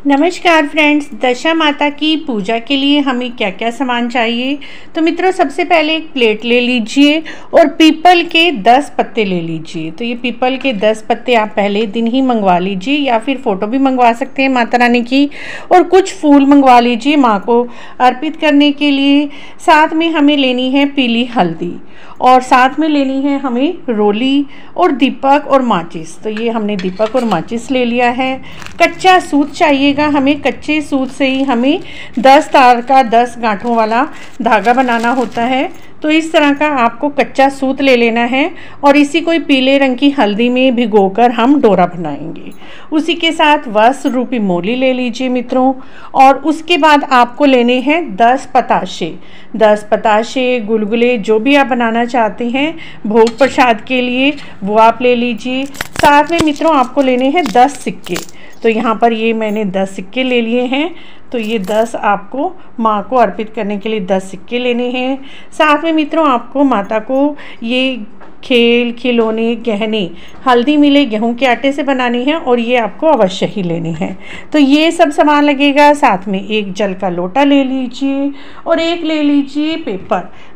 नमस्कार फ्रेंड्स, दशा माता की पूजा के लिए हमें क्या क्या सामान चाहिए। तो मित्रों, सबसे पहले एक प्लेट ले लीजिए और पीपल के 10 पत्ते ले लीजिए। तो ये पीपल के 10 पत्ते आप पहले दिन ही मंगवा लीजिए या फिर फ़ोटो भी मंगवा सकते हैं माता रानी की। और कुछ फूल मंगवा लीजिए माँ को अर्पित करने के लिए। साथ में हमें लेनी है पीली हल्दी और साथ में लेनी है हमें रोली और दीपक और माचिस। तो ये हमने दीपक और माचिस ले लिया है। कच्चा सूत चाहिएगा हमें। कच्चे सूत से ही हमें 10 तार का 10 गांठों वाला धागा बनाना होता है। तो इस तरह का आपको कच्चा सूत ले लेना है और इसी को पीले रंग की हल्दी में भिगोकर हम डोरा बनाएंगे। उसी के साथ वस्त्र रूपी मोली ले लीजिए मित्रों। और उसके बाद आपको लेने हैं 10 पताशे। 10 पताशे, गुलगुले, जो भी आप बनाना चाहते हैं भोग प्रसाद के लिए वो आप ले लीजिए। साथ में मित्रों आपको लेने हैं 10 सिक्के। तो यहाँ पर ये मैंने 10 सिक्के ले लिए हैं। तो ये 10 आपको माँ को अर्पित करने के लिए 10 सिक्के लेने हैं। साथ में मित्रों आपको माता को ये खिलौने, गहने हल्दी मिले गेहूं के आटे से बनानी है और ये आपको अवश्य ही लेने हैं। तो ये सब सामान लगेगा। साथ में एक जल का लोटा ले लीजिए और एक ले लीजिए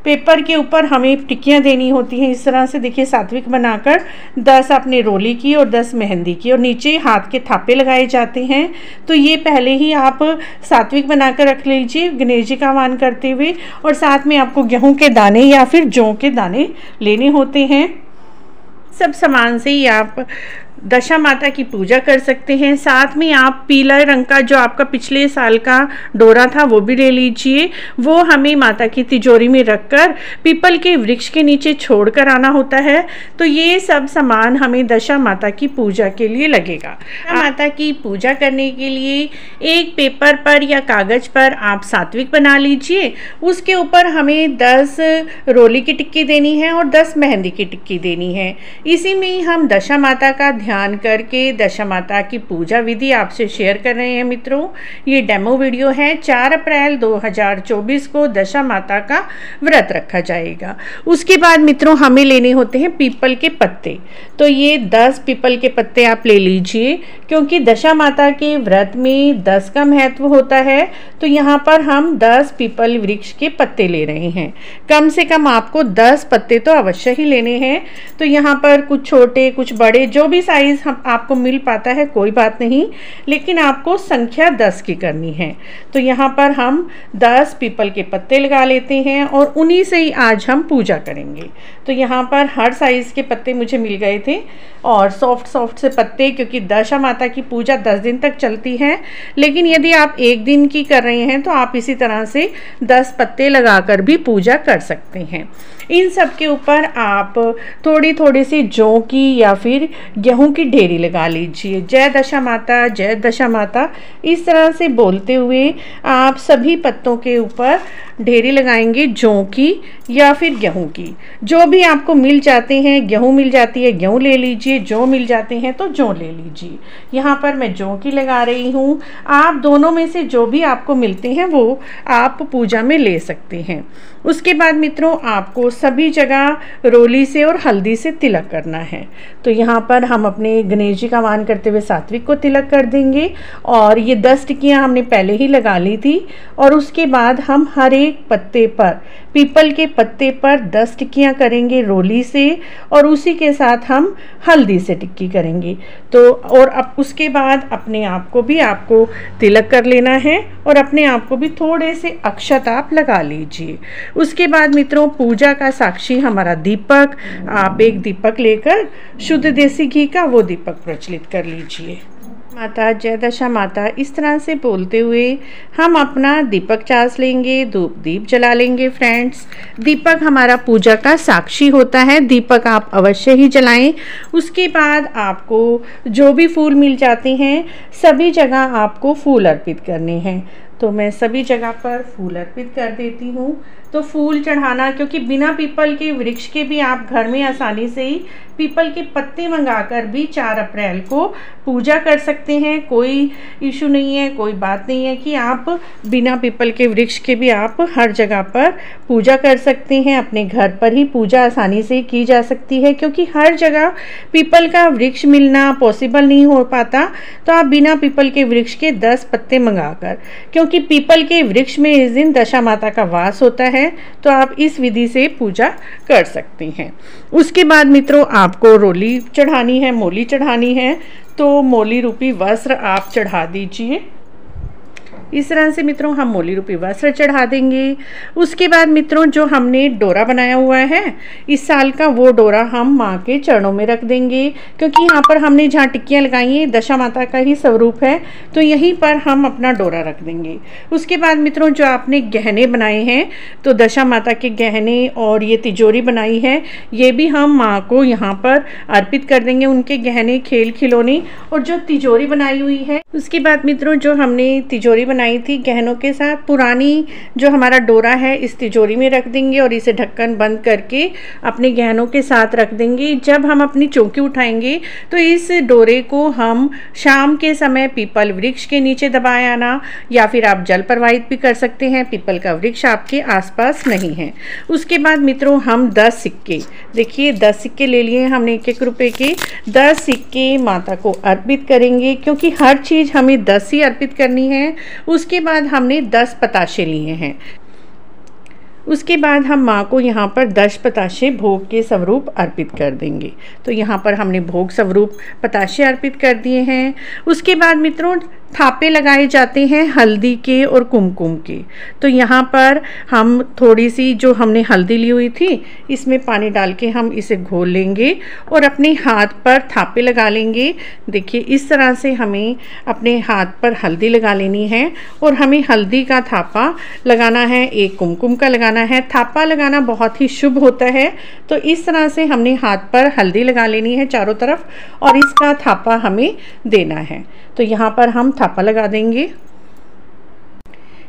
पेपर के ऊपर हमें टिक्कियाँ देनी होती हैं। इस तरह से देखिए सात्विक बनाकर 10 आपने रोली की और 10 मेहंदी की और नीचे हाथ के थापे लगाए जाते हैं। तो ये पहले ही आप सात्विक बनाकर रख लीजिए गणेश जी का आह्वान करते हुए। और साथ में आपको गेहूं के दाने या फिर जौ के दाने लेने होते हैं। सब सामान से ही आप दशा माता की पूजा कर सकते हैं। साथ में आप पीला रंग का जो आपका पिछले साल का डोरा था वो भी ले लीजिए। वो हमें माता की तिजोरी में रखकर पीपल के वृक्ष के नीचे छोड़ कर आना होता है। तो ये सब सामान हमें दशा माता की पूजा के लिए लगेगा। माता की पूजा करने के लिए एक पेपर पर या कागज पर आप सात्विक बना लीजिए। उसके ऊपर हमें 10 रोली की टिक्की देनी है और 10 मेहंदी की टिक्की देनी है। इसी में हम दशा माता का ध्यान करके दशा माता की पूजा विधि आपसे शेयर कर रहे हैं मित्रों। ये डेमो वीडियो है। 4 अप्रैल 2024 को दशा माता का व्रत रखा जाएगा। उसके बाद मित्रों हमें लेने होते हैं पीपल के पत्ते। तो ये 10 पीपल के पत्ते आप ले लीजिए क्योंकि दशा माता के व्रत में 10 का महत्व होता है। तो यहाँ पर हम 10 पीपल वृक्ष के पत्ते ले रहे हैं। कम से कम आपको 10 पत्ते तो अवश्य ही लेने हैं। तो यहाँ पर कुछ छोटे कुछ बड़े जो भी साइज हम आपको मिल पाता है कोई बात नहीं, लेकिन आपको संख्या 10 की करनी है। तो यहाँ पर हम 10 पीपल के पत्ते लगा लेते हैं और उन्हीं से ही आज हम पूजा करेंगे। तो यहाँ पर हर साइज के पत्ते मुझे मिल गए थे और सॉफ्ट से पत्ते, क्योंकि दशा माता की पूजा 10 दिन तक चलती है। लेकिन यदि आप एक दिन की कर रहे हैं तो आप इसी तरह से 10 पत्ते लगाकर भी पूजा कर सकते हैं। इन सब के ऊपर आप थोड़ी थोड़ी सी जौ की या फिर गेहूं की ढेरी लगा लीजिए। जय दशा माता, जय दशा माता, इस तरह से बोलते हुए आप सभी पत्तों के ऊपर ढेरी लगाएंगे जौ की या फिर गेहूं की। जो भी आपको मिल जाते हैं, गेहूं मिल जाती है गेहूं ले लीजिए, जौ मिल जाते हैं तो जौ ले लीजिए। यहाँ पर मैं जौ की लगा रही हूँ। आप दोनों में से जो भी आपको मिलते हैं वो आप पूजा में ले सकते हैं। उसके बाद मित्रों आपको सभी जगह रोली से और हल्दी से तिलक करना है। तो यहाँ पर हम अपने गणेश जी का आह्वान करते हुए सात्विक को तिलक कर देंगे। और ये 10 टिक्कियाँ हमने पहले ही लगा ली थी। और उसके बाद हम हर एक पत्ते पर, पीपल के पत्ते पर 10 टिक्कियाँ करेंगे रोली से और उसी के साथ हम हल्दी से टिक्की करेंगे। तो और अब उसके बाद अपने आप को भी आपको तिलक कर लेना है और अपने आप को भी थोड़े से अक्षत आप लगा लीजिए। उसके बाद मित्रों पूजा का साक्षी हमारा दीपक, आप एक दीपक लेकर शुद्ध देसी घी का वो दीपक प्रज्वलित कर लीजिए। माता, जय दशा माता, इस तरह से बोलते हुए हम अपना दीपक चास लेंगे, धूप दीप जला लेंगे। फ्रेंड्स, दीपक हमारा पूजा का साक्षी होता है। दीपक आप अवश्य ही जलाएं। उसके बाद आपको जो भी फूल मिल जाते हैं सभी जगह आपको फूल अर्पित करने हैं। तो मैं सभी जगह पर फूल अर्पित कर देती हूँ। तो फूल चढ़ाना, क्योंकि बिना पीपल के वृक्ष के भी आप घर में आसानी से ही पीपल के पत्ते मंगाकर भी 4 अप्रैल को पूजा कर सकते हैं। कोई इशू नहीं है, कोई बात नहीं है कि आप बिना पीपल के वृक्ष के भी आप हर जगह पर पूजा कर सकते हैं। अपने घर पर ही पूजा आसानी से की जा सकती है, क्योंकि हर जगह पीपल का वृक्ष मिलना पॉसिबल नहीं हो पाता। तो आप बिना पीपल के वृक्ष के 10 पत्ते मंगाकर, क्योंकि पीपल के वृक्ष में इस दिन दशा माता का वास होता है, तो आप इस विधि से पूजा कर सकते हैं। उसके बाद मित्रों आपको रोली चढ़ानी है, मोली चढ़ानी है, तो मोली रूपी वस्त्र आप चढ़ा दीजिए। इस तरह से मित्रों हम मोली रूपी वस्त्र चढ़ा देंगे। उसके बाद मित्रों जो हमने डोरा बनाया हुआ है इस साल का, वो डोरा हम माँ के चरणों में रख देंगे, क्योंकि यहाँ पर हमने जहाँ टिक्कियाँ लगाई हैं दशा माता का ही स्वरूप है, तो यहीं पर हम अपना डोरा रख देंगे। उसके बाद मित्रों जो आपने गहने बनाए हैं, तो दशा माता के गहने और ये तिजोरी बनाई है, ये भी हम माँ को यहाँ पर अर्पित कर देंगे, उनके गहने खेल खिलौने और जो तिजोरी बनाई हुई है। उसके बाद मित्रों जो हमने तिजोरी बनाई थी गहनों के साथ, पुरानी जो हमारा डोरा है इस तिजोरी में रख देंगे और इसे ढक्कन बंद करके अपने गहनों के साथ रख देंगे। जब हम अपनी चौकी उठाएंगे तो इस डोरे को हम शाम के समय पीपल वृक्ष के नीचे दबाए आना, या फिर आप जल प्रवाहित भी कर सकते हैं, पीपल का वृक्ष आपके आसपास नहीं है। उसके बाद मित्रों हम 10 सिक्के, देखिए 10 सिक्के ले लिए हमने 1-1 रुपए के, 10 सिक्के माता को अर्पित करेंगे, क्योंकि हर चीज़ हमें 10 ही अर्पित करनी है। उसके बाद हमने 10 पताशे लिए हैं। उसके बाद हम माँ को यहाँ पर 10 पताशे भोग के स्वरूप अर्पित कर देंगे। तो यहाँ पर हमने भोग स्वरूप पताशे अर्पित कर दिए हैं। उसके बाद मित्रों थापे लगाए जाते हैं हल्दी के और कुमकुम के, तो यहाँ पर हम थोड़ी सी जो हमने हल्दी ली हुई थी इसमें पानी डाल के हम इसे घोल लेंगे और अपने हाथ पर थापे लगा लेंगे। देखिए इस तरह से हमें अपने हाथ पर हल्दी लगा लेनी है और हमें हल्दी का थापा लगाना है, एक कुमकुम का लगाना है। थापा लगाना बहुत ही शुभ होता है, तो इस तरह से हमने हाथ पर हल्दी लगा लेनी है चारों तरफ और इसका थापा हमें देना है। तो यहाँ पर हम थापा लगा देंगे।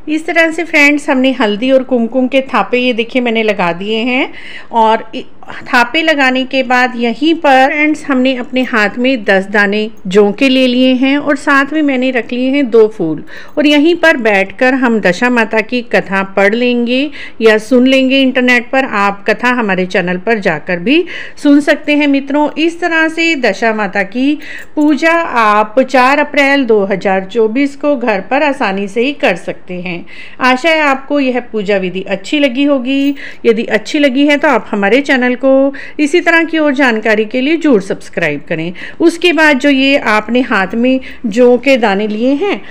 इस तरह से फ्रेंड्स हमने हल्दी और कुमकुम के थापे ये देखिए मैंने लगा दिए हैं। और थापे लगाने के बाद यहीं पर फ्रेंड्स हमने अपने हाथ में 10 दाने जौ के ले लिए हैं और साथ में मैंने रख लिए हैं 2 फूल, और यहीं पर बैठकर हम दशा माता की कथा पढ़ लेंगे या सुन लेंगे। इंटरनेट पर आप कथा हमारे चैनल पर जाकर भी सुन सकते हैं। मित्रों इस तरह से दशा माता की पूजा आप 4 अप्रैल 2024 को घर पर आसानी से ही कर सकते हैं। आशा है आपको यह पूजा विधि अच्छी लगी होगी। यदि अच्छी लगी है तो आप हमारे चैनल को इसी तरह की और जानकारी के लिए जरूर सब्सक्राइब करें। उसके बाद जो ये आपने हाथ में जौ के दाने लिए हैं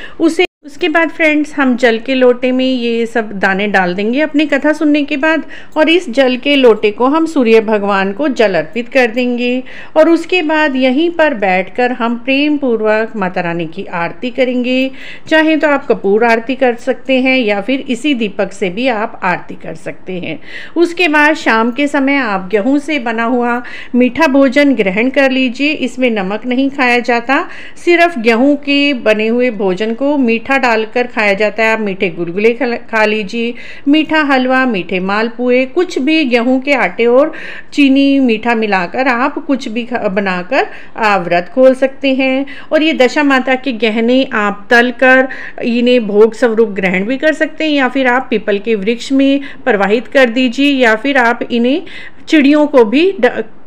उसके बाद फ्रेंड्स हम जल के लोटे में ये सब दाने डाल देंगे अपनी कथा सुनने के बाद, और इस जल के लोटे को हम सूर्य भगवान को जल अर्पित कर देंगे। और उसके बाद यहीं पर बैठकर हम प्रेम पूर्वक माता रानी की आरती करेंगे। चाहे तो आप कपूर आरती कर सकते हैं या फिर इसी दीपक से भी आप आरती कर सकते हैं। उसके बाद शाम के समय आप गेहूँ से बना हुआ मीठा भोजन ग्रहण कर लीजिए। इसमें नमक नहीं खाया जाता, सिर्फ गेहूँ के बने हुए भोजन को मीठा डालकर खाया जाता है। आप मीठे गुलगुले खा लीजिए, मीठा हलवा, मीठे मालपुए, कुछ भी गेहूं के आटे और चीनी मीठा मिलाकर आप कुछ भी बनाकर आप व्रत खोल सकते हैं। और ये दशा माता के गहने आप तल कर इन्हें भोग स्वरूप ग्रहण भी कर सकते हैं, या फिर आप पीपल के वृक्ष में प्रवाहित कर दीजिए, या फिर आप इन्हें चिड़ियों को भी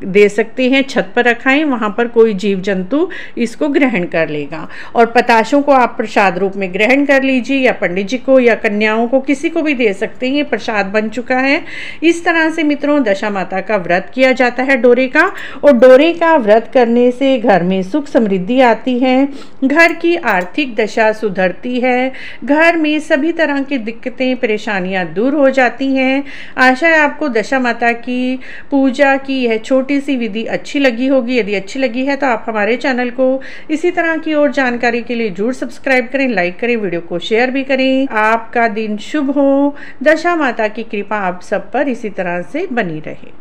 दे सकते हैं, छत पर रखाएं, वहाँ पर कोई जीव जंतु इसको ग्रहण कर लेगा। और पताशों को आप प्रसाद रूप में ग्रहण कर लीजिए, या पंडित जी को या कन्याओं को किसी को भी दे सकते हैं, ये प्रसाद बन चुका है। इस तरह से मित्रों दशा माता का व्रत किया जाता है डोरे का, और डोरे का व्रत करने से घर में सुख समृद्धि आती है, घर की आर्थिक दशा सुधरती है, घर में सभी तरह की दिक्कतें परेशानियां दूर हो जाती हैं। आशा है आपको दशा माता की पूजा की यह छोटी सी विधि अच्छी लगी होगी। यदि अच्छी लगी है तो आप हमारे चैनल को इसी तरह की और जानकारी के लिए जरूर सब्सक्राइब करें, लाइक करें, वीडियो को शेयर भी करें। आपका दिन शुभ हो। दशा माता की कृपा आप सब पर इसी तरह से बनी रहे।